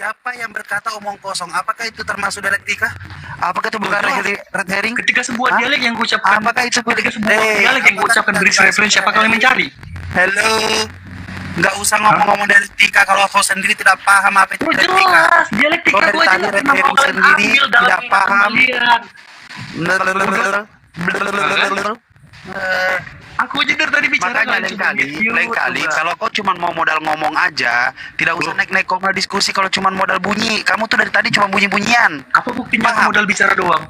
siapa yang berkata omong kosong? Apakah itu termasuk dialektika? Apakah itu bukan red herring? Ketika sebuah dialek yang kuucapkan, apakah itu ketika sebuah dialek yang kuucapkan berisi referensi, apa kalian mencari? Hello, nggak usah ngomong-ngomong dialektika kalau kau sendiri tidak paham apa itu dialektika. Jelas, dialektika Kau dari gua aja tadi nggak red pernah herring mau sendiri ambil dalam tidak paham. kalian. Aku aja dari tadi bicara Makanya lain kali kalau kau cuma mau modal ngomong aja, tidak usah naik-naik kau mau diskusi kalau cuma modal bunyi. Kamu tuh dari tadi cuma bunyi-bunyian. Apa buktinya aku modal bicara doang?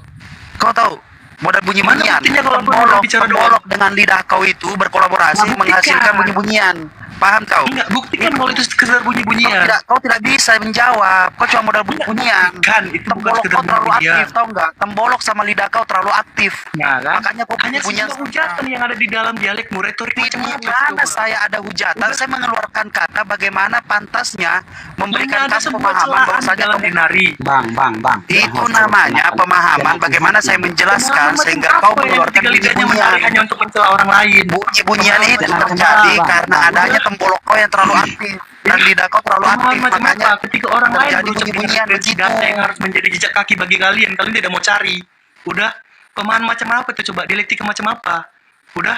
Kau tahu modal bunyi-bunyian. Buktinya kalau aku modal bicara doang? Dengan lidah kau itu berkolaborasi menghasilkan bunyi-bunyian. Paham kau? Enggak, buktikan kalau itu sekedar bunyi-bunyian. Kau tidak bisa menjawab. Kau cuma modal bunyi-bunyian. Kan, itu bukan Tembolok sekedar kau terlalu bunyi-bunyian. aktif, tahu nggak? Tembolok sama lidah kau terlalu aktif. Nah, kan? Makanya kau hanya bunyi-bunyian. sebuah hujatan yang ada di dalam dialekmu, retorik macam apa? Mana saya ada hujatan? Saya mengeluarkan kata bagaimana pantasnya memberikan Ada kamu sebuah pemahaman celaan bahwasanya dalam kamu dinari. Bang. itu namanya pemahaman bagaimana saya menjelaskan sehingga kau mengeluarkan bunyi-bunyian. Hanya untuk mencela orang lain. Bunyi-bunyian itu terjadi karena adanya tembolok kau yang terlalu aktif dan lidah kau terlalu aktif, Macam makanya apa? Ketika orang lain terjadi berucap bunyi-bunyian referensi begitu. data yang harus menjadi jejak kaki bagi kalian tidak mau cari. Udah, pemahaman macam apa itu coba? Dialektika macam apa? Udah,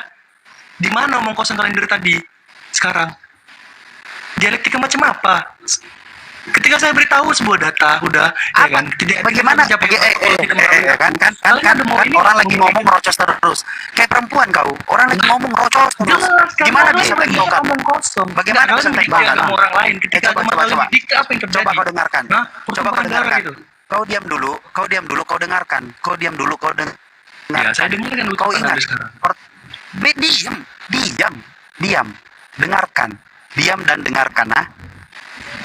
di mana omong kosong kalian dari tadi? Sekarang, dialektika macam apa? Ketika saya beritahu sebuah data, udah, ya kan? Bagaimana? Kan orang lagi ngomong rocos terus. Kayak perempuan kau, orang lagi ngomong rocos terus. Gimana bisa tektokan? Bagaimana bisa tektokan? Orang lain ketika coba. dikta apa yang terjadi? Coba kau dengarkan. Coba kau dengarkan. Gitu. Kau diam dulu, kau dengarkan. Kau diam dulu, kau dengarkan. Ya, saya dengarkan dulu. Kau ingat. Diam. Dengarkan. Diam dan dengarkan, ah.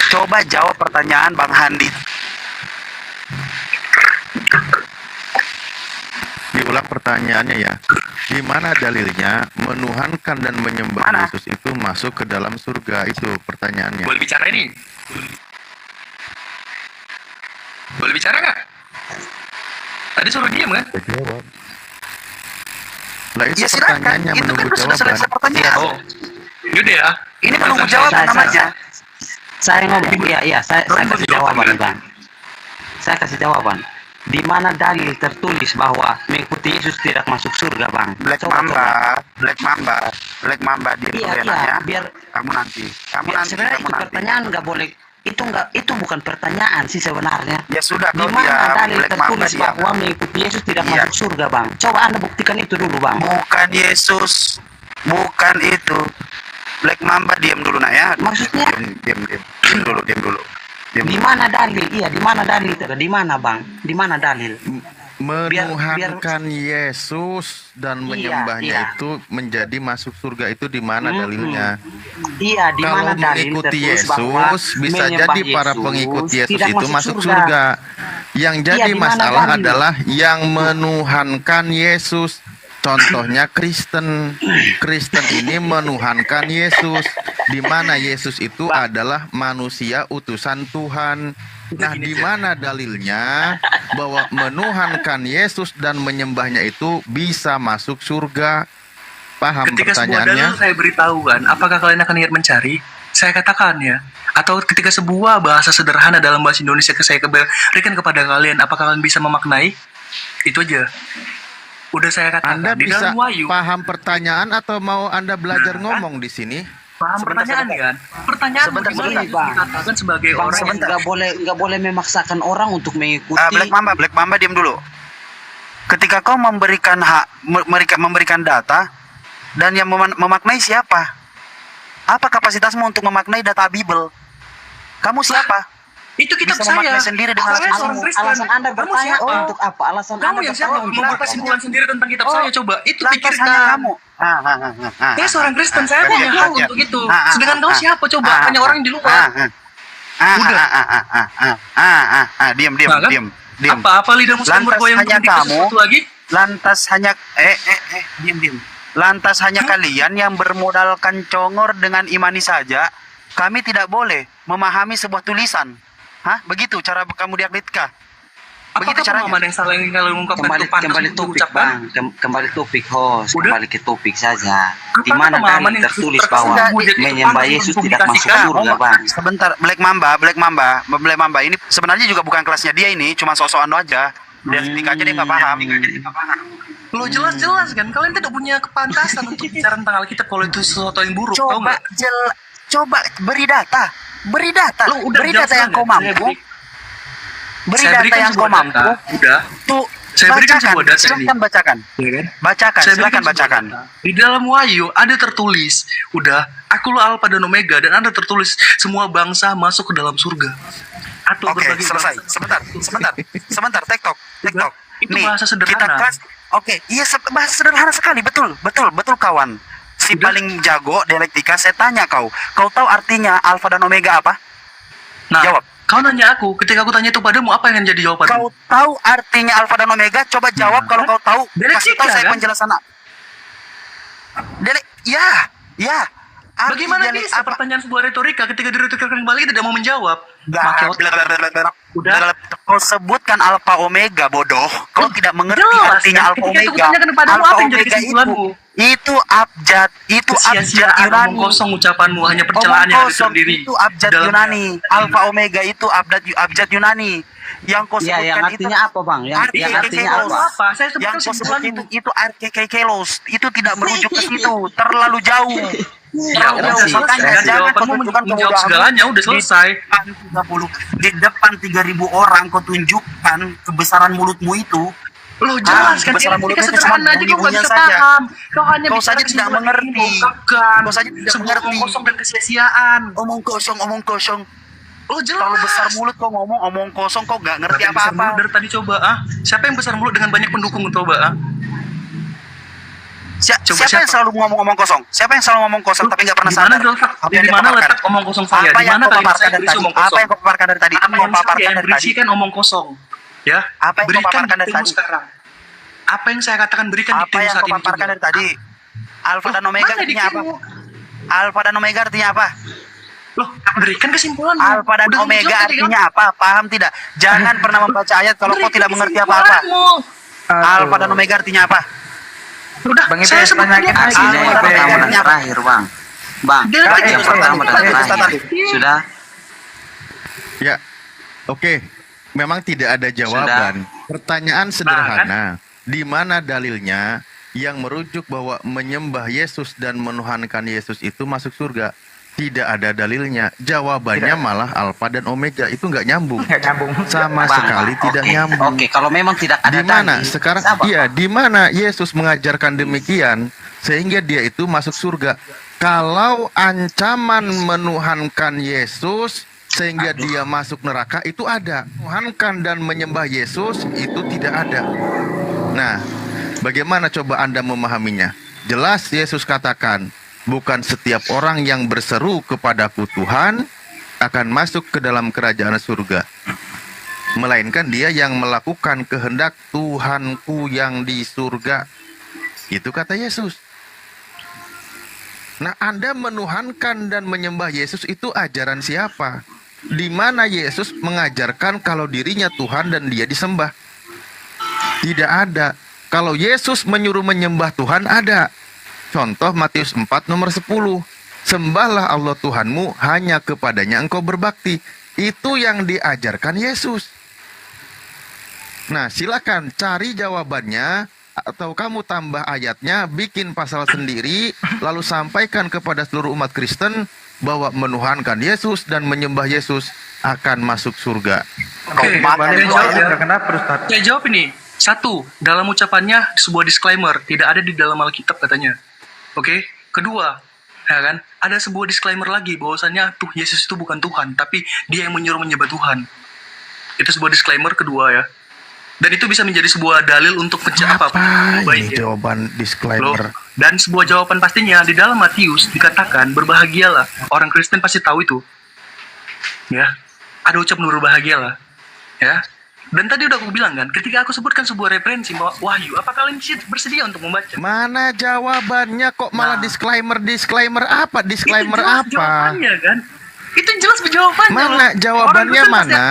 Coba jawab pertanyaan Bang Handi. Diulang pertanyaannya ya. Di mana dalilnya menuhankan dan menyembah Yesus itu masuk ke dalam surga? Itu pertanyaannya. Boleh bicara ini? Boleh bicara nggak? Tadi suruh diam kan? Jawab. Lah itu Ya silakan. pertanyaannya Itu kan menunggu sudah selesai jawaban. pertanyaan. Oh, yaudah ya. Ini menunggu jawaban namanya. Saya ngomong, iya, saya kasih jawaban, Bang. Saya kasih jawaban. Di mana dalil tertulis bahwa mengikuti Yesus tidak masuk surga, Bang? Black Mamba dia Iya, biar kamu nanti sebenarnya itu pertanyaan nggak boleh. Itu bukan pertanyaan sih sebenarnya. Ya sudah, di kau mana diam. dalil Black Mamba tertulis diam. bahwa mengikuti Yesus tidak Iya. masuk surga, Bang? Coba Anda buktikan itu dulu, Bang. Bukan Yesus, bukan itu. Black Mamba diam dulu nak ya. Maksudnya? Diam dulu. Di mana dalil? Iya, di mana dalil? Di mana, Bang? Di mana dalil? Menuhankan Yesus dan menyembahnya itu menjadi masuk surga itu di mana dalilnya? Iya, di Kalau mana dalil mengikuti tertulis bahwa Yesus bisa menyembah jadi para Yesus pengikut Yesus tidak itu masuk surga. Yang Iya, jadi di mana masalah dalil? adalah yang menuhankan Yesus. Contohnya Kristen ini menuhankan Yesus, di mana Yesus itu adalah manusia utusan Tuhan. Nah, di mana dalilnya bahwa menuhankan Yesus dan menyembahnya itu bisa masuk surga? Paham Ketika sebuah pertanyaannya? dalil saya beritahu kan, apakah kalian akan ingat mencari? Saya katakan ya. Atau ketika sebuah bahasa sederhana dalam bahasa Indonesia saya berikan kepada kalian, apakah kalian bisa memaknai? Itu aja. Udah saya katakan. Anda Di bisa dalam Wahyu, paham pertanyaan atau mau Anda belajar ngomong di sini? paham pertanyaan kan? Pertanyaan Sebentar, Bang. dikatakan sebagai Bang, orang yang nggak boleh memaksakan orang untuk mengikuti. Black Mamba diam dulu. Ketika kau memberikan memberikan data dan yang memaknai siapa? Apa kapasitasmu untuk memaknai data Bible? Kamu siapa? itu kitab Bisa saya. memaknai sendiri dengan Saya alasanmu. seorang Kristen. Alasan Anda Kamu bertanya siapa? untuk apa? Alasan Kamu Anda yang siapa? bertanya untuk Membuat apa? kesimpulan sendiri tentang kitab saya coba. Itu Lantas pikirkan. hanya kamu. Saya seorang Kristen, saya punya hak untuk itu. Sedangkan kau siapa coba? Hanya orang di luar. Diam. Apa lidahmu sedang Lantas bergoyang hanya untuk kamu. sesuatu lagi? Lantas hanya diam. Lantas hanya kalian yang bermodalkan congor dengan imani saja, kami tidak boleh memahami sebuah tulisan. Hah? Begitu cara kamu diaklitkah? Begitu Apakah caranya. pemahaman yang salah yang kalau ungkapkan Kembali itu pantas kembali untuk topik diucapkan? bang, kembali topik host, Udah. kembali ke topik saja. Di Apakah mana pemahaman dalil yang tertulis terkesan bahwa bujet itu menyembah pantas Yesus untuk tidak masuk dipublikasikan? surga bang? Sebentar, Black Mamba ini sebenarnya juga bukan kelasnya dia ini, cuma sok-sokan aja. Dialektika aja dia nggak paham. Lo jelas-jelas kan, kalian tidak punya kepantasan untuk bicara tentang Alkitab kalau itu sesuatu yang buruk, tau Coba nggak? coba beri data, Lo udah beri jawab data yang kan? kau mampu, beri Saya data berikan yang kau sebuah mampu. data. Udah. Tuh, Saya berikan bacakan, sebuah data silahkan ini. bacakan, Ya kan? bacakan, Saya silahkan berikan sebuah bacakan. data. Di dalam Wahyu ada tertulis, udah, akulah Alfa dan Omega, dan ada tertulis semua bangsa masuk ke dalam surga. Atau Oke, berbagai selesai. bangsa. Sebentar, TikTok. Itu bahasa sederhana. Kita oke, iya bahasa sederhana sekali, betul kawan. Si Udah. paling jago dialektika, saya tanya kau tahu artinya alfa dan omega apa? Nah, Jawab. kau nanya aku, ketika aku tanya itu padamu, apa yang jadi jawabanmu? Kau tahu artinya alfa dan omega? Coba jawab kalau kau tahu. Kasih tahu Dialektika, saya kan? penjelasan. Ya. Arti Bagaimana dialek bisa apa? pertanyaan sebuah retorika ketika diretorikakan kembali tidak mau menjawab? Pakai otak. Udah. Kau sebutkan alfa omega bodoh. Kau tidak mengerti jelas, artinya kan? alfa Ketika aku omega. tanyakan kepadamu, Alfa apa yang jadi omega kesimpulanmu? itu abjad Sia-siaan Yunani. omong kosong ucapanmu, hanya percelaan yang ada sendiri. Itu abjad Dalam- Yunani. Alfa omega itu abjad Yunani. Yang kau Ya, yang sebutkan artinya apa bang? Yang Artinya artinya kelos. apa? Apa? Saya sebutkan Yang kau sebut kesimpulanmu. itu arkekekelos. Itu tidak merujuk ke situ. Terlalu jauh. Ya Terlalu udah jauh. selesai Makanya kan, jangan jawabanmu kau tunjukkan menjawab kebodohanmu segalanya, udah selesai. Di depan 3.000 orang kau tunjukkan kebesaran mulutmu itu. Lo jelas kan, kebesaran ketika mulutmu itu sederhana cuma aja kau nggak bunyi-bunyian bisa saja. paham. Kau hanya Kau bicara saja tidak kesimpulan mengerti. ini, mengungkapkan Kau saja tidak sebuah mengerti. omong kosong dan kesia-siaan. Omong kosong. Lo jelas. Terlalu besar mulut kau ngomong omong kosong, kau gak ngerti Yang besar mulut apa-apa. dari tadi coba Siapa yang besar mulut dengan banyak pendukung coba Coba Siapa yang siapa? selalu ngomong kosong? Siapa yang selalu ngomong kosong tapi nggak pernah Di mana sadar? letak? Apa yang Di dia mana paparkan? letak omong kosong saya? Apa Di yang mana kau kalimat paparkan saya dari berisi tadi? omong Apa kosong? yang kau paparkan dari tadi? Apa yang kau Apa paparkan yang dari tadi? berisikan omong kosong? Ya. Apa yang kau Berikan paparkan dari diktimu tadi? sekarang. Apa yang saya katakan berikan Apa diktimu yang saat kau ini paparkan juga. dari tadi? Alfa dan omega Mana artinya apa? diktimu? Alfa dan omega artinya apa? Loh, berikan kesimpulan. Alfa dan Udah omega jawab tadi, kan? artinya apa? Paham tidak? Jangan pernah membaca ayat kalau kau Berikan tidak mengerti apa-apa. kesimpulanmu. Alfa dan omega artinya apa? Udah, Bang saya Ibe, sebutkan tanyakan dulu. lagi. Artinya yang Apa pertama yang dan terakhir bang. Bang, Dia yang tadi pertama dan Ustaz, terakhir. Sudah. Ya, oke. Memang tidak ada jawaban. Pertanyaan sederhana. Di mana dalilnya yang merujuk bahwa menyembah Yesus dan menuhankan Yesus itu masuk surga? Tidak ada dalilnya. Jawabannya malah alfa dan omega. Itu nggak nyambung. Nggak nyambung. Sama Bang, sekali tidak oke, nyambung. Oke, kalau memang tidak ada Di mana dalil, sekarang sabar, iya, Bang. di mana Yesus mengajarkan demikian sehingga dia itu masuk surga? Kalau ancaman menuhankan Yesus sehingga dia masuk neraka itu ada. Menuhankan dan menyembah Yesus itu tidak ada. Nah, bagaimana coba Anda memahaminya? Jelas Yesus katakan, bukan setiap orang yang berseru kepadaku Tuhan akan masuk ke dalam kerajaan surga, melainkan dia yang melakukan kehendak Tuhanku yang di surga. Itu kata Yesus. Nah, Anda menuhankan dan menyembah Yesus itu ajaran siapa? Di mana Yesus mengajarkan kalau dirinya Tuhan dan dia disembah? Tidak ada. Kalau Yesus menyuruh menyembah Tuhan ada. Contoh Matius 4 nomor 10. Sembahlah Allah Tuhanmu, hanya kepadanya engkau berbakti. Itu yang diajarkan Yesus. Nah, silakan cari jawabannya atau kamu tambah ayatnya, bikin pasal sendiri, lalu sampaikan kepada seluruh umat Kristen bahwa menuhankan Yesus dan menyembah Yesus akan masuk surga. Oke, Makan saya dulu jawab ya. ya. Kenapa Ustaz? Saya jawab ini. Satu, dalam ucapannya sebuah disclaimer, tidak ada di dalam Alkitab katanya. Oke. Kedua, ya kan, ada sebuah disclaimer lagi bahwasannya tuh Yesus itu bukan Tuhan, tapi dia yang menyuruh menyembah Tuhan. Itu sebuah disclaimer kedua ya. Dan itu bisa menjadi sebuah dalil untuk Apa baik ini ya. jawaban Loh, disclaimer? dan sebuah jawaban pastinya di dalam Matius dikatakan berbahagialah. Orang Kristen pasti tahu itu. Ya. Ada ucapan berbahagialah. Ya. Dan tadi udah aku bilang kan, ketika aku sebutkan sebuah referensi bahwa Wahyu, apa kalian bersedia untuk membaca? Mana jawabannya kok malah Nah. disclaimer apa? Disclaimer Itu jelas apa? jawabannya kan. Itu jelas jawabannya. Mana loh. jawabannya Orang Kristen mana?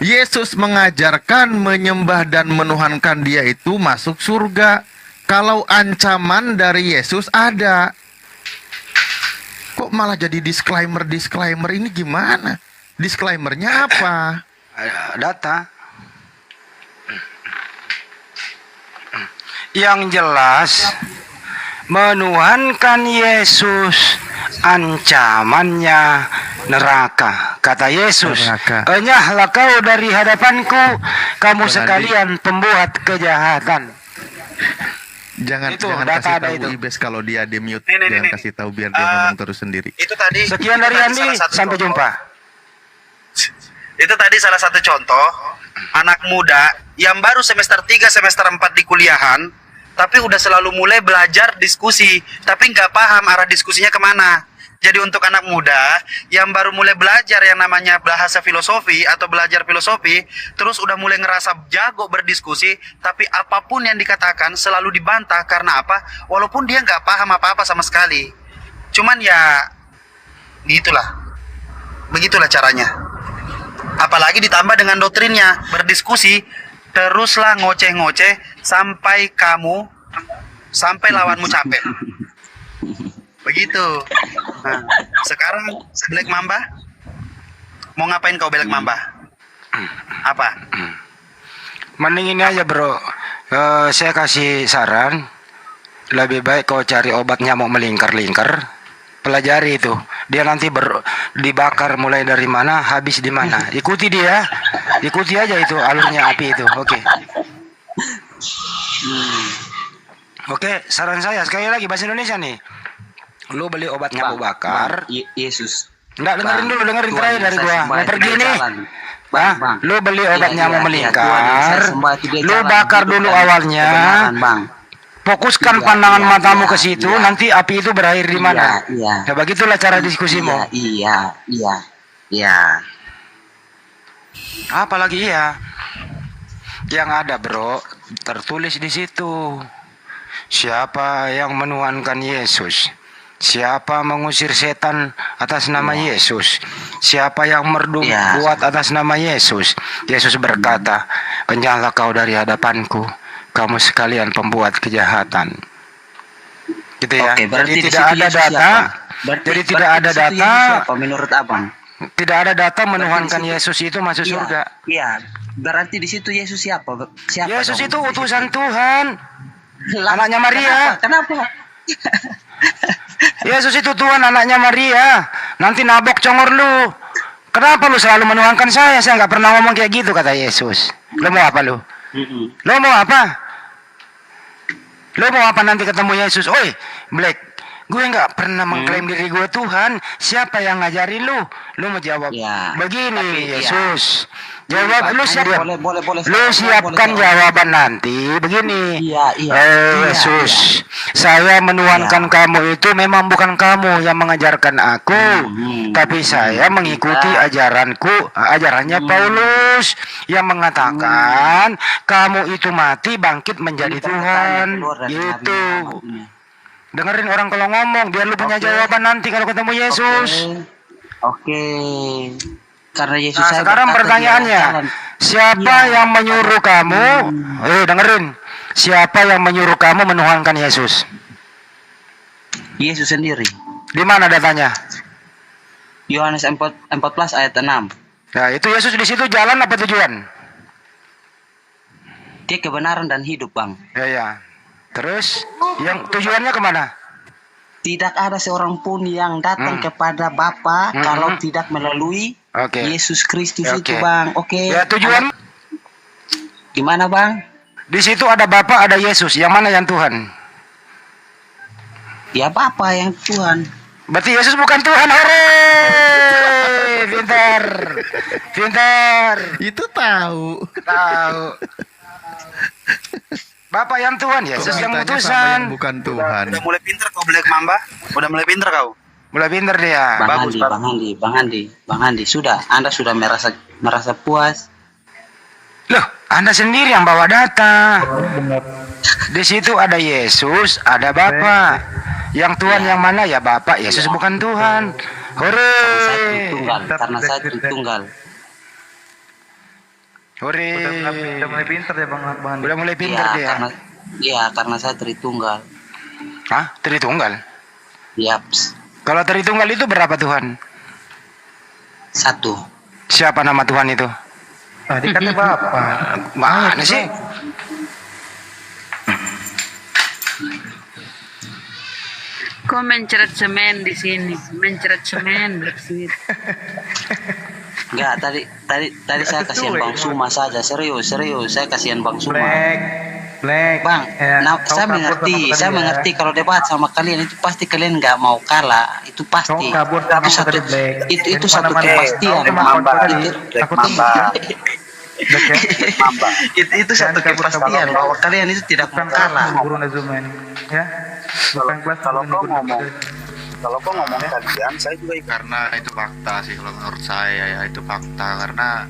Yesus mengajarkan menyembah dan menuhankan Dia itu masuk surga. Kalau ancaman dari Yesus ada. Kok malah jadi disclaimer ini gimana? Disclaimernya apa? Data. Yang jelas menuhankan Yesus ancamannya neraka. Kata Yesus, Neraka. "Enyahlah kau dari hadapanku, kamu Bang sekalian pembuat kejahatan." Jangan Itu, jangan data kasih ada tahu itu. Ibes kalau dia di mute. Nih, Jangan nih. kasih tahu biar dia ngomong terus sendiri. Itu tadi. Sekian itu dari tadi Andi, salah satu sampai contoh. jumpa. Itu tadi salah satu contoh anak muda yang baru semester 3, semester 4 di kuliahan, tapi udah selalu mulai belajar diskusi, tapi nggak paham arah diskusinya kemana. Jadi untuk anak muda yang baru mulai belajar yang namanya bahasa filosofi atau belajar filosofi, terus udah mulai ngerasa jago berdiskusi, tapi apapun yang dikatakan selalu dibantah karena apa? Walaupun dia nggak paham apa-apa sama sekali. Cuman ya, begitulah caranya. Apalagi ditambah dengan doktrinnya, berdiskusi, teruslah ngoceh-ngoceh sampai lawanmu capek. Begitu. Nah, sekarang Black Mamba, mau ngapain kau Black Mamba? Apa? Mending ini aja bro, saya kasih saran, lebih baik kau cari obat nyamuk melingkar-lingkar, pelajari itu, dia nanti dibakar mulai dari mana, habis di mana, ikuti dia, ikuti aja itu alurnya api itu, oke. Oke, saran saya sekali lagi bahasa Indonesia nih, lu beli obat nyamuk bakar. Yesus. Enggak, dengerin dulu, dengerin Tuhan terakhir yang dari saya gua. sembah Mau itu pergi dia nih. jalan. Bang, Bang. lu beli obat Iya, nyamuk iya, melingkar. Tuhan yang saya sembah itu dia Lu jalan, bakar hidup, dulu dan awalnya. kebenaran, Bang. Fokuskan Iya, pandangan iya, matamu iya, ke situ, iya. nanti api itu berakhir di mana. Iya. Nah, begitulah cara diskusimu. Iya. Apalagi iya. Yang ada, bro, tertulis di situ. Siapa yang menuhankan Yesus? Siapa mengusir setan atas nama Yesus? Siapa yang merdu Ya. buat atas nama Yesus? Yesus berkata, "Enyahlah kau dari hadapanku, kamu sekalian pembuat kejahatan." Gitu ya. Oke, berarti Jadi di tidak situ ada Yesus data. siapa? Jadi tidak berarti ada di situ data. Yesus siapa menurut Abang? Tidak ada data menuhankan situ- Yesus itu masuk surga. Iya. Berarti di situ Yesus siapa? Siapa Yesus dong? itu utusan Tuhan. Lah, anaknya Maria. Kenapa? Yesus itu Tuhan, anaknya Maria. Nanti nabok congor lu. Kenapa lu selalu menuhankan saya? Saya nggak pernah ngomong kayak gitu, kata Yesus. Lu mau apa lu? Lu mau apa? Lu mau apa nanti ketemu Yesus? Oi, Black, gue nggak pernah mengklaim diri gue Tuhan. Siapa yang ngajarin lu? Lu mau jawab Ya, begini, tapi, ya. Yesus. Jawab, lu siap. Boleh. Lu siapkan jawaban nanti. Begini. Iya. Yesus, saya menuhankan kamu itu memang bukan kamu yang mengajarkan aku, tapi saya mengikuti ajarannya Paulus yang mengatakan kamu itu mati bangkit menjadi Tuhan. Gitu. Dengerin orang kalau ngomong, biar lu punya jawaban nanti kalau ketemu Yesus. Oke. Karena Yesus Nah, saya sekarang berkata, pertanyaannya, dia jalan. siapa yang menyuruh kamu? Dengerin. Siapa yang menyuruh kamu menuhankan Yesus? Yesus sendiri. Di mana datanya? Yohanes 14 ayat 6. Nah, itu Yesus di situ jalan apa tujuan? Dia kebenaran dan hidup, Bang. Ya. Terus, yang tujuannya kemana? Tidak ada seorang pun yang datang kepada Bapa kalau tidak melalui Oke. Yesus Kristus Oke. itu, Bang. Oke. Ya, tujuan Gimana, Bang? di situ ada Bapa, ada Yesus. Yang mana yang Tuhan? Ya Bapa yang Tuhan. Berarti Yesus bukan Tuhan. Hore! Pintar. Pintar. Itu tahu. Tahu. Bapak yang Tuhan, Yesus yang Komentarnya sama utusan. yang bukan Tuhan. Udah mulai pinter kau Black Mamba? Udah mulai pinter kau? Mulai pintar dia. Bang bagus, Andi, Bang Andi, sudah. Anda sudah merasa puas. Loh, Anda sendiri yang bawa data. Di situ ada Yesus, ada Bapa. Yang Tuhan yang mana ya Bapak, Yesus bukan Tuhan. Hore. Karena saya Tritunggal. Hore. Udah mulai pintar ya Bang. Udah mulai Iya, pintar dia. karena saya Tritunggal. Hah? Tritunggal? Yaps. Kalau Tritunggal itu berapa Tuhan? 1. Siapa nama Tuhan itu? Tadi kata Bapak. Mana sih? Kok mencret semen di sini? Mencret semen bersih. Enggak, tadi saya kasihan Bang Suma saja. Serius, saya kasihan Bang Suma. Black. Bang, saya mengerti kalau debat sama kalian itu pasti kalian nggak mau kalah, itu pasti. Itu satu kepastian. Itu satu kepastian bahwa kalian itu tidak mau kalah. Ya. Kalau kau ngomong kalian, saya juga Karena itu fakta sih kalau menurut saya ya, itu fakta karena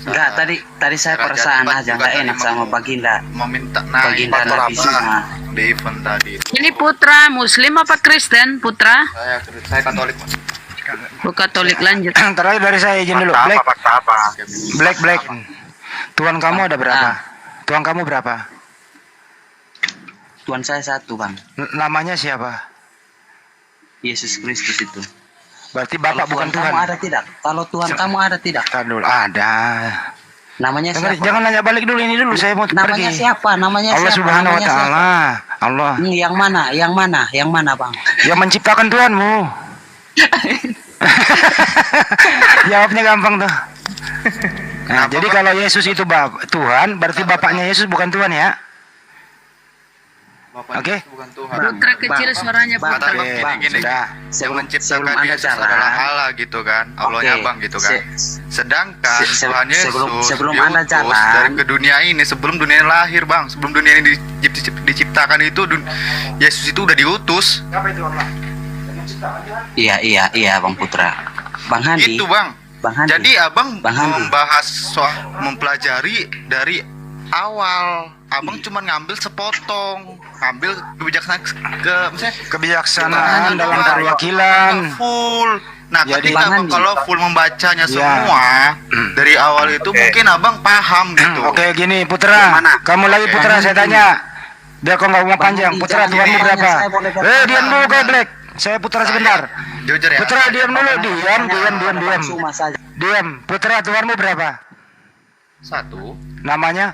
Enggak, tadi saya perasaan aja nggak enak sama Baginda. meminta Baginda Nabi Suma. di event tadi. Ini Putra Muslim apa Kristen? Putra? Saya Katolik, Mas. Katolik, lanjut. Terakhir dari saya izin dulu. Black. Tuhan kamu ada berapa? Tuhan kamu berapa? Tuhan saya 1, Bang. Namanya siapa? Yesus Kristus itu. Berarti Bapak bukan Tuhan. Kamu ada tidak? Kalau Tuhan kamu ada tidak? Tar dulu, ada. Namanya Dengar, siapa? jangan nanya balik dulu, ini dulu saya mau Namanya pergi. siapa? Namanya Allah siapa? Subhanahu wa Namanya taala. Allah siapa? Yang mana, Bang? yang menciptakan Tuhanmu. Jawabnya gampang tuh. Nah, jadi kalau Yesus itu Tuhan, berarti bapaknya Yesus bukan Tuhan ya? Oke. Bukan Tuhan. Putra kecil suaranya Bang, Putra. Oke, Gini. sudah. Yang Sebelum menciptakan Anda Yesus jalan, adalah Allah gitu kan, Allahnya Oke. Abang gitu kan. Sedangkan Tuhan Yesus sebelum Anda diutus jalan, dari ke dunia ini sebelum dunia ini lahir, Bang. Sebelum dunia ini diciptakan itu Yesus itu udah diutus. Iya, Bang Putra. Bang Handi. Itu, Bang. Bang Handi. Jadi Abang Bang Handi. membahas soal mempelajari dari awal. Abang cuma ngambil sepotong, ngambil misalnya Kebijaksanaan dalam perwakilan. full. Nah, Jadi, ketika Bang Abang Handi. kalau full membacanya Ya. semua dari awal itu mungkin Abang paham gitu. Oke, gini Putra. Kamu lagi Putra, saya tanya. Biar kau nggak ngomong panjang. Handi, Putra, jangan Tuhanmu tanya, berapa? saya boleh bertanya. Diam dulu kau Black. Saya Putra sebentar. Jujur ya. Putra, diam dulu. Diam. Cuma saja. Diam. Putra, Tuhanmu berapa? 1 Namanya?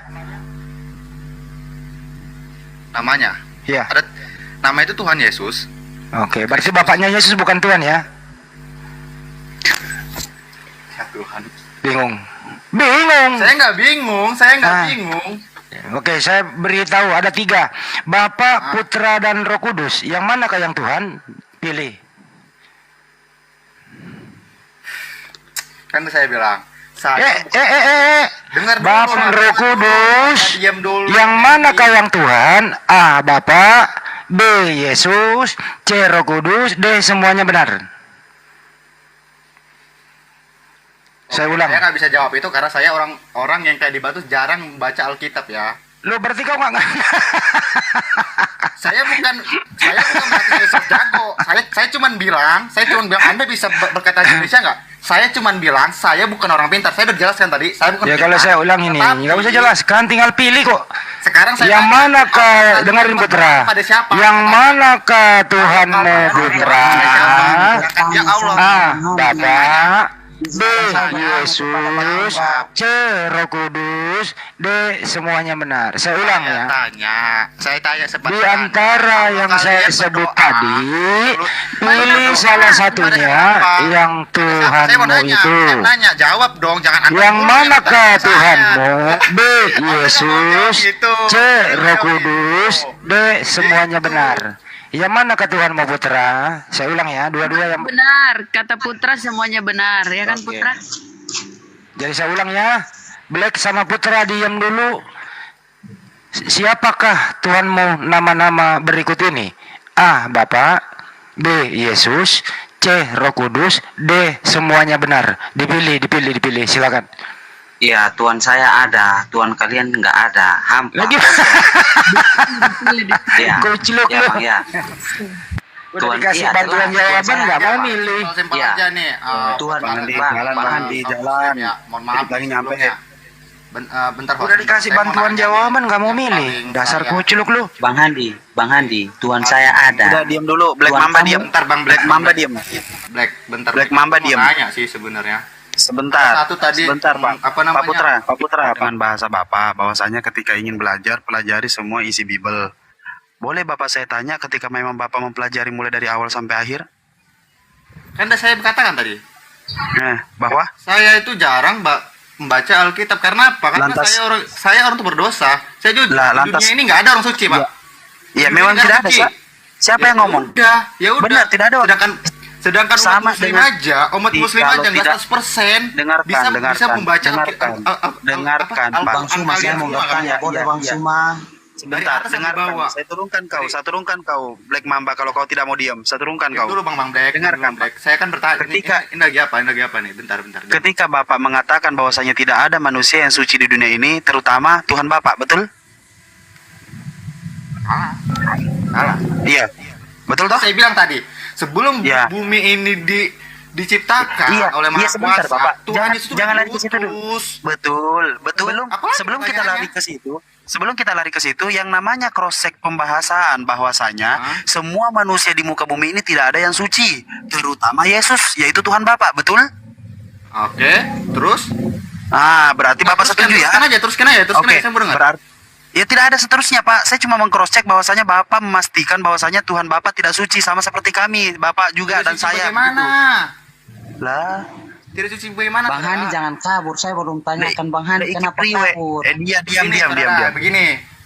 namanya. Ya. Ada nama itu Tuhan Yesus. Oke, berarti bapaknya Yesus bukan Tuhan ya? Ya Tuhan. Bingung. Bingung. Saya nggak bingung, saya nggak Ah. bingung. Oke, saya beritahu ada 3. Bapa, Putra, dan Roh Kudus. Yang manakah yang Tuhan pilih? Kan saya bilang, saya dengar dulu, Bapa, Bang. Roh Kudus. Diam dulu. Yang manakah yang Tuhan? A. Bapa, B. Yesus, C. Roh Kudus, D. Semuanya benar. Saya ulang. Saya nggak bisa jawab itu karena saya orang yang kayak di Batu jarang baca Alkitab ya. Lo berarti kau nggak Saya bukan berarti Yesus jago. Saya cuman bilang Anda bisa berkata Indonesia nggak? Saya cuman bilang saya bukan orang pintar. Saya udah jelaskan tadi. Saya bukan Ya pintar. kalau saya ulang ini, Tetapi, nggak usah jelaskan, tinggal pilih kok. Sekarang saya Yang tanya, manakah, apakah dengerin Tuhan Putra, pada siapa? yang manakah Tuhanmu Putra? Ya Allah. A. Bapa, B. Yesus, C. Roh Kudus, D. Semuanya benar. Saya ulang ya. Saya tanya seperti Di antara yang saya sebut tadi, pilih salah satunya yang Tuhanmu itu. Saya nanya, jawab dong, jangan Anda Yang dulu manakah yang bertanya saya. Tuhanmu? B. Yesus, C. Roh Kudus, D. Semuanya benar. Yang manakah Tuhanmu Putra? Saya ulang ya, dua-dua yang. Benar, kata Putra semuanya benar, ya kan Putra? Jadi saya ulang ya. Black sama Putra diam dulu. Siapakah Tuhanmu nama-nama berikut ini? A. Bapa, B. Yesus, C. Roh Kudus, D. Semuanya benar. Dipilih. Silakan. Iya, Tuhan saya ada, Tuhan kalian nggak ada. Hampa. Lagi. Iya. Koclok Ya, lu. Bang, ya. Udah dikasih bantuan jawaban nggak mau milih. Simpel Iya. aja nih. Tuhan, Bang Andi, Bang, jalan, Bang Andi, jalan. Ya, mohon maaf Dikit lagi nyampe. sebelumnya. Bentar, Udah dikasih saya mau bantuan nanya jawaban nih. nggak mau milih. Paling Dasar saya- kuculuk lu. Bang Handi, Tuhan saya ada. Udah diam dulu, Black Tuan Mamba kamu- diam. Bentar Bang Black Mamba diam. Black, bentar. Black Mamba Mau diam. nanya sih sebenarnya. Sebentar. Satu tadi, Sebentar, Pak. apa namanya? Pak Putra, dengan bahasa Bapak bahwasanya ketika ingin belajar, pelajari semua isi Bible. Boleh Bapak saya tanya ketika memang Bapak mempelajari mulai dari awal sampai akhir? Kan udah saya katakan tadi. Bahwa Saya itu jarang membaca Alkitab karena apa? Karena Lantas- saya orang tuh berdosa. Saya jujur, Lah, di lantas- dunia ini nggak ada orang suci, Pak. ya Dunia memang ini tidak ada. suci. Siapa yang ngomong? Ya udah. Benar, tidak ada. Sedangkan umat Sama muslim dengan- aja, umat Di- muslim kalau aja nggak tidak- 100% Dengarkan, bisa dengarkan, membaca dengarkan. Dengarkan, Pak. Bang Suma, saya mau bertanya, boleh Bang Suma? Sebentar, Dari atas sampai dengarkan. bawah. Saya turunkan kau, Black Mamba. Kalau kau tidak mau diam, saya turunkan kau. Dulu Bang Black, Dengarkan, Black. Saya kan bertanya. Ketika- ini lagi apa nih? Bentar. Ketika Bapak mengatakan bahwasanya tidak ada manusia yang suci di dunia ini, terutama Tuhan Bapak, betul? Salah. Iya. Betul toh? Saya bilang tadi, sebelum Ya. bumi ini diciptakan Iya, oleh Maha iya sebentar Kuasa, Bapak. Tuhan Jangan, Yesus itu jangan lari ke situ dulu. diutus. Betul. Apalagi Sebelum kita pertanyaannya? lari ke situ, yang namanya cross check pembahasan bahwasanya Hah? semua manusia di muka bumi ini tidak ada yang suci, terutama Yesus, yaitu Tuhan Bapak, betul? Oke, terus? Berarti Bapak setuju ya? Teruskan aja, Oke, saya baru dengar. berarti ya tidak ada seterusnya Pak. Saya cuma mengcross check bahwasanya Bapak memastikan bahwasanya Tuhan Bapak tidak suci sama seperti kami, Bapak juga Tidak dan suci saya. bagaimana? begitu. Lah, Tidak suci bagaimana? Bang saudara? Hani jangan kabur, saya belum tanyakan Bang Hani Lek, kenapa priwe. kabur. Diam. Saudara,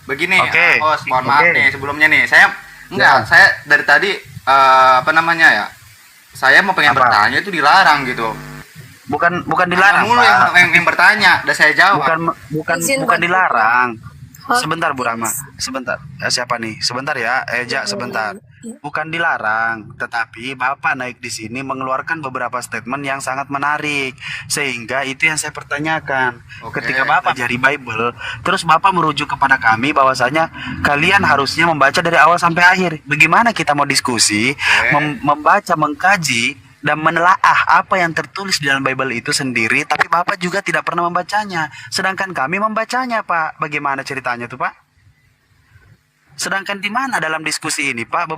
Begini, Oke. host, mohon maaf Oke. nih sebelumnya nih. Saya Ya. saya dari tadi apa namanya ya? Saya mau pengen Apa? bertanya itu dilarang gitu. bukan dilarang, Mulu Pak. yang bertanya, udah saya jawab. Bukan dilarang. Sebentar Bu Rama, sebentar. Siapa nih? Sebentar ya, Eja sebentar. Bukan dilarang, tetapi Bapak naik di sini mengeluarkan beberapa statement yang sangat menarik, sehingga itu yang saya pertanyakan. Oke. Ketika Bapak dari Bible, terus Bapak merujuk kepada kami bahwasanya kalian harusnya membaca dari awal sampai akhir. Bagaimana kita mau diskusi, membaca, mengkaji dan menelaah apa yang tertulis di dalam Bible itu sendiri, tapi Bapak juga tidak pernah membacanya. Sedangkan kami membacanya, Pak. Bagaimana ceritanya tuh, Pak? Sedangkan di mana dalam diskusi ini, Pak,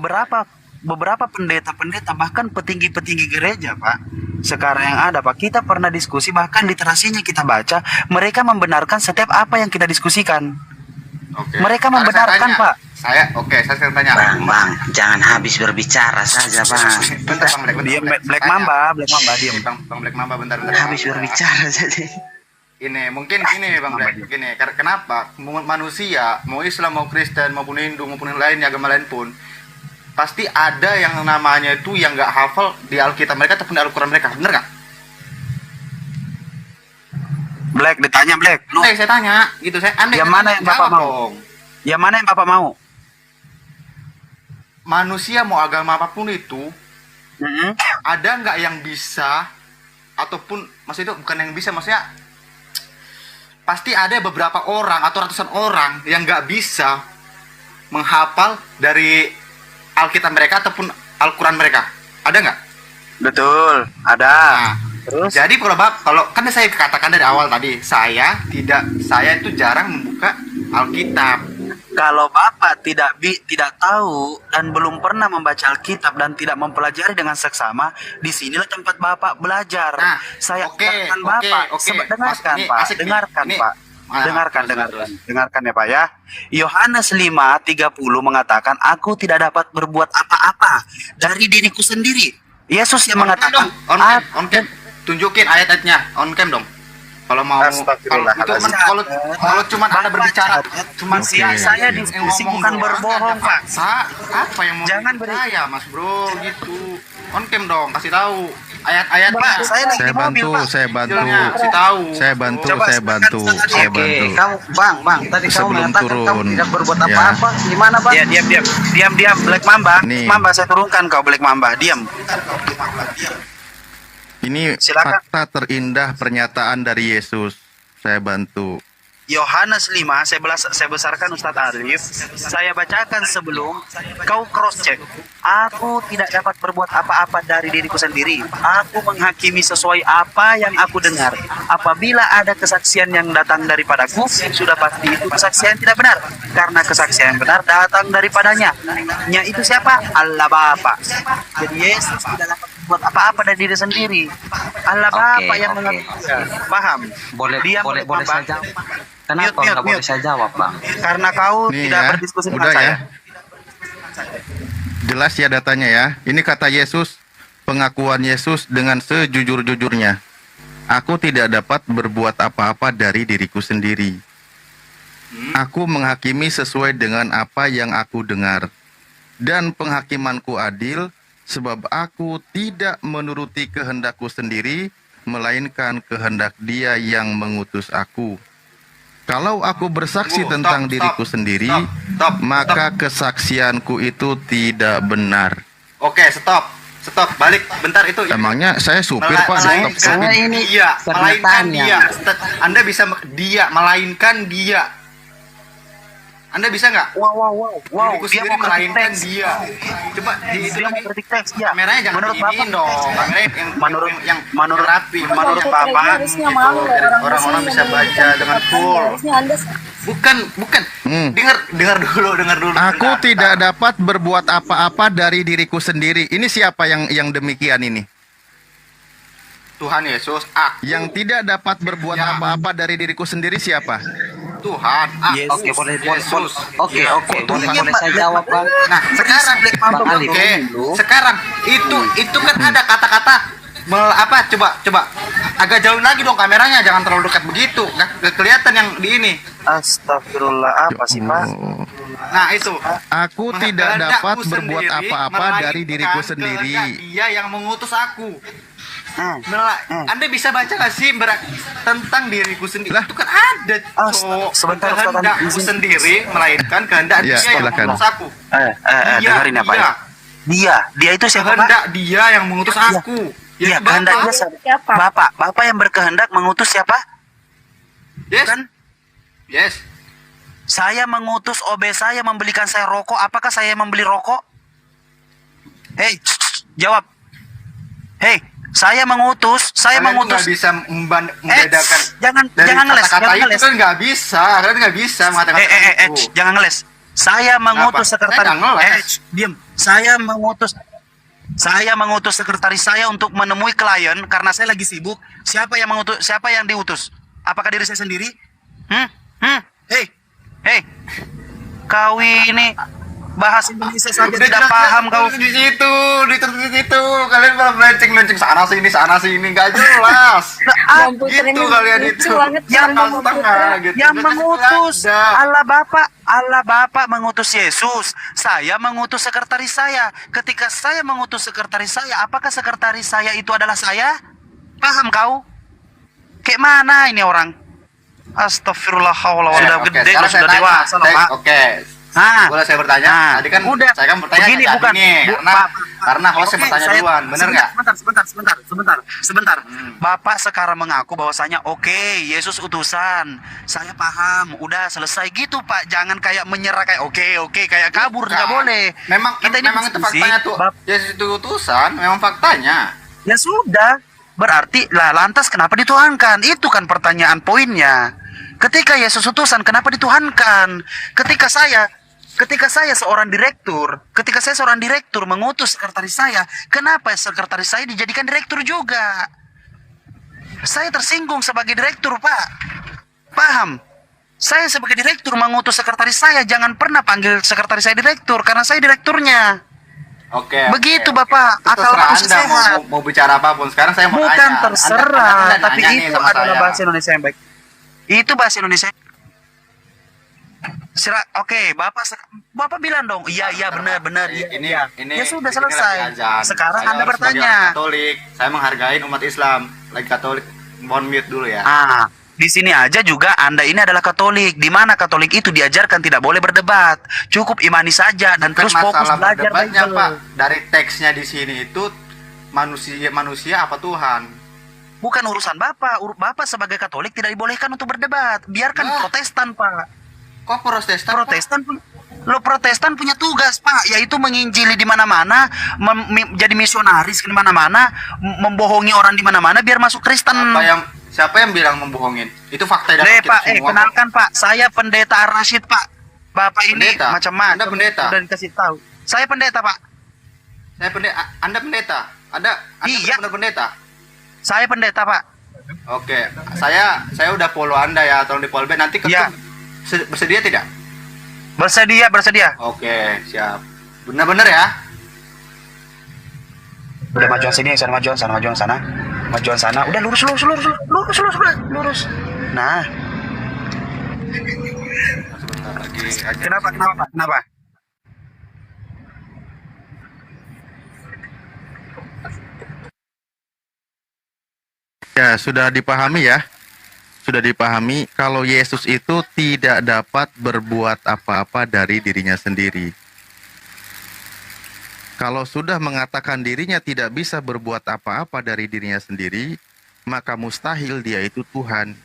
beberapa pendeta-pendeta bahkan petinggi-petinggi gereja, Pak, sekarang yang ada, Pak, kita pernah diskusi, bahkan literasinya kita baca, mereka membenarkan setiap apa yang kita diskusikan. Oke. Mereka Sekarang membenarkan, saya tanya. Pak. Saya sekarang tanya. Bang, jangan habis berbicara saja, Bang. Bentar, Bang Black. Diam, Black Tanya. Mamba, diam. Bang Black Mamba bentar. Habis berbicara saja. Ini mungkin gini Bang Black, gini. Kenapa manusia, mau Islam, mau Kristen, maupun Hindu, maupun yang lain, agama lain pun, pasti ada yang namanya itu yang nggak hafal di Alkitab mereka ataupun di Al-Quran mereka, bener nggak? Black, ditanya Black. No. Saya tanya, gitu saya. Anda Yang mana yang Bapak jawab mau? dong. Yang mana yang Bapak mau? Manusia mau agama apapun itu, Mm-mm. ada nggak yang bisa ataupun maksudnya itu bukan yang bisa, maksudnya pasti ada beberapa orang atau ratusan orang yang nggak bisa menghafal dari Alkitab mereka ataupun Al-Quran mereka, ada nggak? Betul, ada. Nah, Terus? jadi kalau kan saya katakan dari awal tadi, saya itu jarang membuka Alkitab. Kalau Bapak tidak tahu dan belum pernah membaca Alkitab dan tidak mempelajari dengan seksama, disinilah tempat Bapak belajar. Nah, Saya oke, katakan oke, Bapak, oke. dengarkan Ini Pak, asik nih. dengarkan Ini- Pak. Ah, Dengarkan ya Pak ya. Yohanes 5:30 mengatakan, "Aku tidak dapat berbuat apa-apa dari diriku sendiri." Yesus yang On cam mengatakan, dong, on cam. Tunjukin ayat-ayatnya, on cam dong. Kalau mau, Astagfirullahaladzim. kalau cuma Anda berbicara, cuma Oke. Saya diskusi bukan berbohong, Pak. Apa yang mau Jangan saya, Mas Bro, gitu. On cam dong, kasih tahu ayat-ayatnya. Pak, saya lagi Judulnya, di mobil, Pak. kasih tahu. Coba Oke. Kamu, Bang, tadi kamu Sebelum mengatakan kamu turun, tidak berbuat ya. apa-apa. Gimana, Bang? Ya, diam, Black Mamba. Nih. Mamba, saya turunkan kau, Black Mamba. Diam. Ini Silakan. fakta terindah pernyataan dari Yesus. Saya bantu. Yohanes 5, saya besarkan Ustadz Arif, saya bacakan sebelum kau cross check. Aku tidak dapat berbuat apa-apa dari diriku sendiri. Aku menghakimi sesuai apa yang aku dengar. Apabila ada kesaksian yang datang daripadaku, sudah pasti itu kesaksian tidak benar. Karena kesaksian yang benar datang daripadanya. Nya itu siapa? Allah Bapa. Jadi Yesus tidak dapat berbuat apa-apa dari diri sendiri. Allah Bapa yang menghakimi. Paham? Boleh Dia boleh menurut saya Bang. jawab. Kenapa Mute, nggak boleh mute. saya jawab, Bang? Karena kau Nih tidak ya, berdiskusi dengan udah saya. ya. Jelas ya datanya ya. Ini kata Yesus, pengakuan Yesus dengan sejujur-jujurnya. Aku tidak dapat berbuat apa-apa dari diriku sendiri. Aku menghakimi sesuai dengan apa yang aku dengar. Dan penghakimanku adil, sebab aku tidak menuruti kehendakku sendiri, melainkan kehendak Dia yang mengutus aku. Kalau aku bersaksi Tunggu, tentang stop, diriku stop, sendiri, stop, maka kesaksianku itu tidak benar. Oke, stop. Balik. Bentar itu. Emangnya saya supir, Pak? Melainkan Stop, stop. dia, melainkan dia. Anda bisa dia, melainkan dia. Anda bisa nggak? Wow. Diriku dia sendiri mau melainkan teks. dia. Coba di itu Dia lagi. mau kritik teks, ya. Kameranya jangan Menurut diginiin Bapak, dong. Kameranya yang menurut rapi. menurut Gitu. Bapak, harusnya malu Biar orang orang-orang muslim bisa yang baca memberikan dengan kekuatan. full. Harusnya Anda Bukan. Dengar dulu. Aku Bentar. tidak dapat berbuat apa-apa dari diriku sendiri. Ini siapa yang demikian ini? Tuhan Yesus, aku Yang tidak dapat berbuat Ya. apa-apa dari diriku sendiri siapa? Tuhan, aku Oke, boleh. Yesus. Oke, boleh Tuhan. boleh saya jawab, Bang. Nah, sekarang Bang Ali. Oke, sekarang itu kan ada kata-kata coba agak jauh lagi dong kameranya, jangan terlalu dekat begitu. Nggak kelihatan yang di ini. Astagfirullah, apa sih, Pak? Oh. Nah, itu. Aku tidak dapat Kehendakku berbuat sendiri, apa-apa dari diriku melainkan sendiri. kehendak Dia yang mengutus aku. Hmm. Anda bisa baca nggak sih tentang diriku sendiri? Lah. Itu kan ada, Cok. sebentar, Kehendakku izin. sendiri melainkan kehendak Ya, Dia yang silakan. mengutus aku. Dengerin ya, Pak. Dia. Dia itu siapa, Pak? Kehendak Dia yang mengutus aku. Iya, Yaitu kehendak Bapa. dia siapa? Bapak yang berkehendak mengutus siapa? Yes. Kan? Yes. Saya mengutus OB saya membelikan saya rokok. Apakah saya membeli rokok? Hei, jawab. Hei, saya mengutus. Saya Kalian tuh mengutus. nggak bisa membedakan jangan dari ngeles, kata-kata jangan itu ngeles. kan nggak bisa. Kalian nggak bisa mengatakan itu. Jangan ngeles. Saya mengutus Kenapa? sekretaris. Saya nggak ngeles. Diam. Saya mengutus sekretaris saya untuk menemui klien karena saya lagi sibuk. Siapa yang mengutus? Siapa yang diutus? Apakah diri saya sendiri? Hei. Kau ini bahas Indonesia saja Udah tidak jelas, paham kau. di situ, ditulis di situ. Kalian malah melenceng-lenceng sana sini nggak jelas. komputer Gitu ini kalian lucu itu. banget Yang cara setengah gitu. Yang Jelas mengutus ada. Allah Bapa mengutus Yesus. Saya mengutus sekretaris saya. Ketika saya mengutus sekretaris saya, apakah sekretaris saya itu adalah saya? Paham kau? Kayak mana ini orang? Astagfirullahaladzim. Sudah Oke, gede, sekarang sudah saya tanya. dewasa loh, Pak. Oke. Boleh saya bertanya? Nah, Tadi kan udah. saya kan bertanya Begini, tadi bukan. nih, karena host yang Oke, bertanya saya- duluan, bener nggak? Sebentar. Bapak sekarang mengaku bahwasanya oke, Yesus utusan. Saya paham, udah selesai gitu, Pak. Jangan kayak menyerah kayak oke, kayak kabur, nggak Nah, boleh. Memang Kita ini memang itu diskusi, faktanya tuh. Yesus itu utusan, memang faktanya. Ya sudah, berarti lah lantas kenapa dituhankan? Itu kan pertanyaan poinnya. Ketika Yesus utusan, kenapa dituhankan? Ketika saya seorang direktur mengutus sekretaris saya, kenapa sekretaris saya dijadikan direktur juga? Saya tersinggung sebagai direktur, Pak. Paham? Saya sebagai direktur mengutus sekretaris saya, jangan pernah panggil sekretaris saya direktur karena saya direkturnya. Oke. Begitu, oke. Bapak. Itu Akal terserah manusia Anda sehat. mau bicara apapun. Sekarang saya mau Bukan tanya. terserah, Anda tapi nanya nih itu sama adalah saya. bahasa Indonesia yang baik. Itu bahasa Indonesia. Oke, Bapak bilang dong, iya benar. Ini Ya sudah ini lagi selesai. azan. Sekarang Saya Anda sebagai bertanya. orang Katolik, saya menghargai umat Islam. Lagi Katolik, mohon mute dulu ya. Di sini aja juga Anda ini adalah Katolik. Di mana Katolik itu diajarkan tidak boleh berdebat. Cukup imani saja dan Bukan terus fokus masalah belajar berdebatnya, Bible. Pak. Dari teksnya di sini itu manusia apa Tuhan? Bukan urusan Bapak. Bapak sebagai Katolik tidak dibolehkan untuk berdebat. Biarkan Lah. Protestan, Pak. Kok Protestan? Pak? Protestan punya tugas, Pak, yaitu menginjili di mana-mana, jadi misionaris di mana-mana, membohongi orang di mana-mana biar masuk Kristen. Siapa yang bilang membohongin? Itu fakta Pak, kenalkan, Pak. Saya Pendeta Ar-Rasyid, Pak. Bapak ini Pendeta? macam-macam. Anda pendeta? Udah dikasih tahu. Saya pendeta, Pak. Anda pendeta? Anda Iya. benar pendeta? Saya pendeta, Pak. Oke, saya udah follow Anda ya, tolong di follow back. Nanti Iya. bersedia tidak? Bersedia. Oke, siap. Benar-benar ya? Udah majuan sini, majuan sana. Udah lurus. Nah, Sebentar lagi. kenapa? Ya, sudah dipahami ya. Sudah dipahami kalau Yesus itu tidak dapat berbuat apa-apa dari dirinya sendiri. Kalau sudah mengatakan dirinya tidak bisa berbuat apa-apa dari dirinya sendiri, maka mustahil dia itu Tuhan.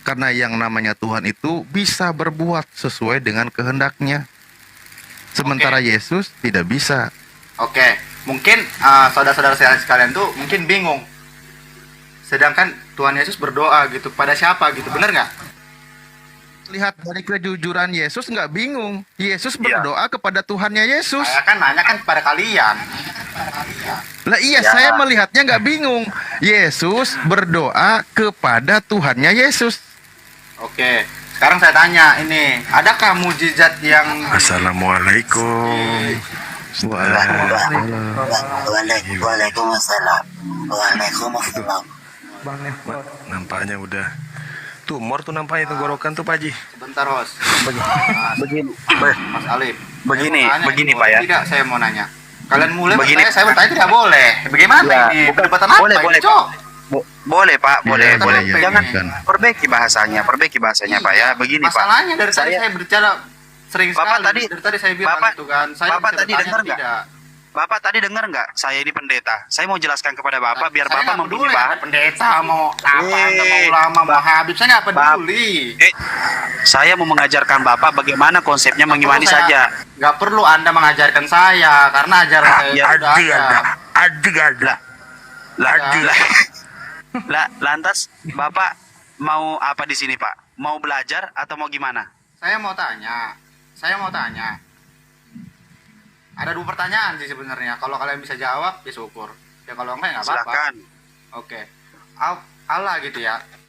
Karena yang namanya Tuhan itu bisa berbuat sesuai dengan kehendaknya. Sementara Yesus tidak bisa. Oke, mungkin saudara-saudara sekalian tuh mungkin bingung. Sedangkan Tuhan Yesus berdoa gitu pada siapa gitu, bener nggak? Lihat dari kejujuran Yesus nggak bingung. Yesus berdoa kepada Tuhannya Yesus. Saya kan nanya kan kepada kalian. Lah iya, saya melihatnya nggak bingung. Yesus berdoa kepada Tuhannya Yesus. Oke, sekarang saya tanya ini, adakah mujizat yang Assalamualaikum. Waalaikumsalam. Nampaknya udah tumor tuh, nampaknya tenggorokan tuh Pak Haji. sebentar, Host. Begini. Mas Alif. Begini, Saya mau tanya, begini, ini Pak, ya. Tidak, saya mau nanya. Kalian mulai Begini. bertanya, saya bertanya tidak boleh. Bagaimana Ya, ini? bukan. Perdebatan apa Boleh, ini, boleh, Cok? Boleh, Pak, boleh. ya, Jangan kan. perbaiki bahasanya, Pak, ya. Begini, Pak. Masalahnya dari tadi saya berbicara sering Bapak sekali. tadi- dari tadi saya bilang Bapak- gitu kan. Saya Bapak bisa tadi bertanya dengar nggak? tidak. Bapak tadi dengar nggak? Saya ini pendeta. Saya mau jelaskan kepada Bapak biar Saya Bapak nggak peduli memilih Anda bahan. pendeta mau apa, Anda mau Eh, ulama, mau Habib, saya nggak peduli. Saya mau mengajarkan Bapak bagaimana konsepnya mengimani saja. Nggak perlu Anda mengajarkan saya karena ajaran saya sudah ada. Lah, lantas Bapak mau apa di sini, Pak? Mau belajar atau mau gimana? Saya mau tanya. Ada 2 pertanyaan sih sebenarnya. Kalau kalian bisa jawab, ya syukur. Ya kalau enggak, ya nggak apa-apa. Silakan. Oke. Allah gitu ya.